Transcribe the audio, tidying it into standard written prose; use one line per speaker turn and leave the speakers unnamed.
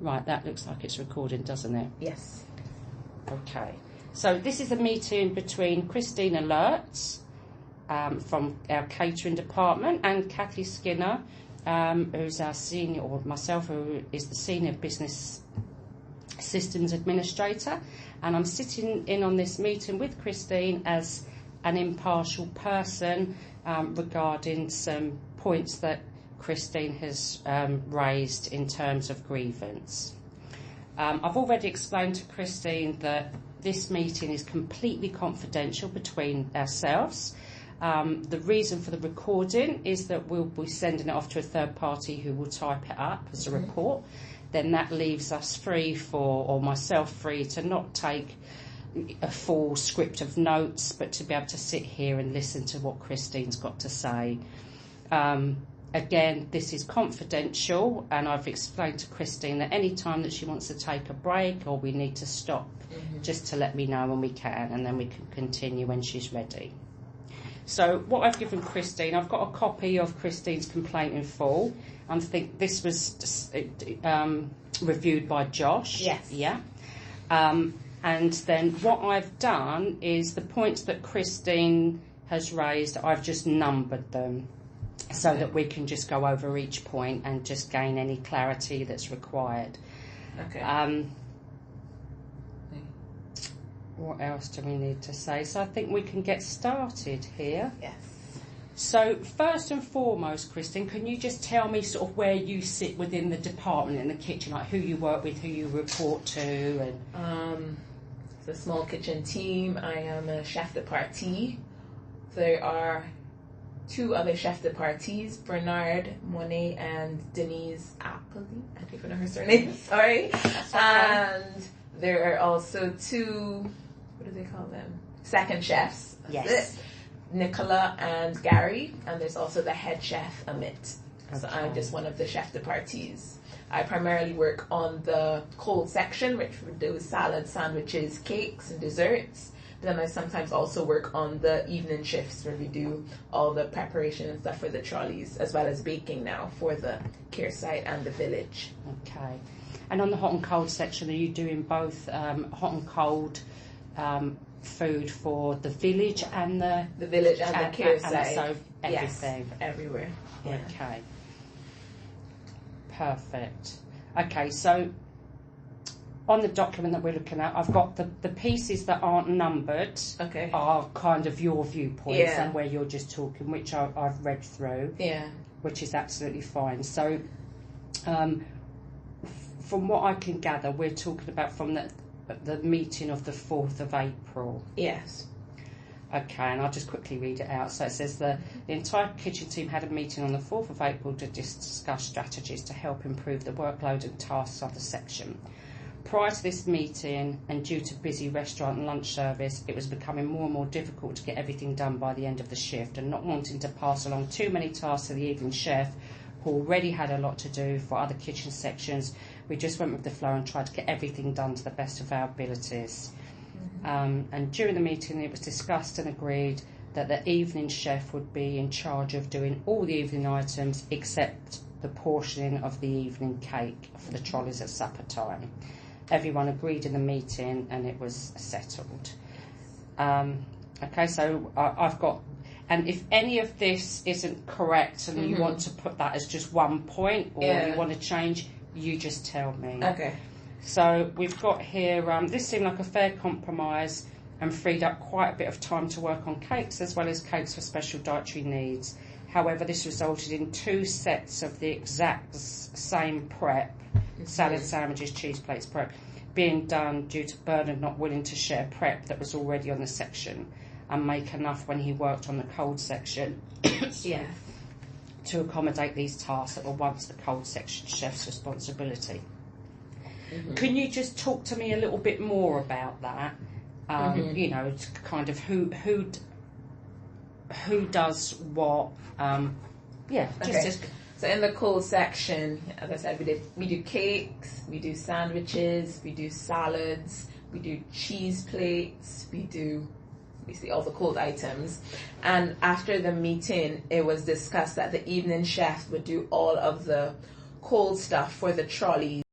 Right, that looks like it's recording, doesn't it?
Yes.
Okay. So this is a meeting between Christine Alerts from our catering department and Kathy Skinner, who's our senior, or myself, who is the senior business systems administrator. And I'm sitting in on this meeting with Christine as an impartial person regarding some points that Christine has raised in terms of grievance. I've already explained to Christine that this meeting is completely confidential between ourselves. The reason for the recording is that we'll be sending it off to a third party who will type it up as a report. Then that leaves us free or myself free to not take a full script of notes, but to be able to sit here and listen to what Christine's got to say. Again, this is confidential, and I've explained to Christine that any time that she wants to take a break or we need to stop, just to let me know when we can, and then we can continue when she's ready. So what I've given Christine, I've got a copy of Christine's complaint in full. I think this was reviewed by Josh.
Yes.
Yeah. And then what I've done is the points that Christine has raised, I've just numbered them so that we can just go over each point and just gain any clarity that's required.
Okay.
What else do we need to say? So I think we can get started here.
Yes.
So first and foremost, Christine, can you just tell me sort of where you sit within the department in the kitchen, like who you work with, who you report to, and
it's a small kitchen team. I am a chef de partie. There are two other chef de parties, Bernard Monet and Denise Appley. I don't even know her surname. Sorry. And there are also two, what do they call them? Second chefs.
Yes.
Nicola and Gary, and there's also the head chef, Amit. So I'm just one of the chef de parties. I primarily work on the cold section, which would do salads, sandwiches, cakes, and desserts. Then I sometimes also work on the evening shifts where we do all the preparation and stuff for the trolleys, as well as baking now for the care site and the village.
Okay. And on the hot and cold section, are you doing both hot and cold food for the village and the
village and the care site?
So everything.
Yes, everywhere. Yeah.
Okay. Perfect. Okay, so on the document that we're looking at, I've got the pieces that aren't numbered are kind of your viewpoints and where you're just talking, which I've read through, which is absolutely fine. So from what I can gather, we're talking about from the meeting of the 4th of April.
Yes.
Okay, and I'll just quickly read it out. So it says the entire kitchen team had a meeting on the 4th of April to discuss strategies to help improve the workload and tasks of the section. Prior to this meeting, and due to busy restaurant and lunch service, it was becoming more and more difficult to get everything done by the end of the shift, and not wanting to pass along too many tasks to the evening chef, who already had a lot to do for other kitchen sections, we just went with the flow and tried to get everything done to the best of our abilities. And during the meeting, it was discussed and agreed that the evening chef would be in charge of doing all the evening items except the portioning of the evening cake for the trolleys at supper time. Everyone agreed in the meeting and it was settled. Okay, so I've got, and if any of this isn't correct and you want to put that as just one point or you want to change, you just tell me.
Okay.
So we've got here, this seemed like a fair compromise and freed up quite a bit of time to work on cakes as well as cakes for special dietary needs. However, this resulted in 2 sets of the exact same prep, salad, sandwiches, cheese plates prep, being done due to Bernard not willing to share prep that was already on the section and make enough when he worked on the cold section to accommodate these tasks that were once the cold section chef's responsibility. Can you just talk to me a little bit more about that? You know, kind of who does what?
So in the cold section, as I said, we do cakes, we do sandwiches, we do salads, we do cheese plates, we do basically all the cold items. And after the meeting, it was discussed that the evening chef would do all of the cold stuff for the trolleys.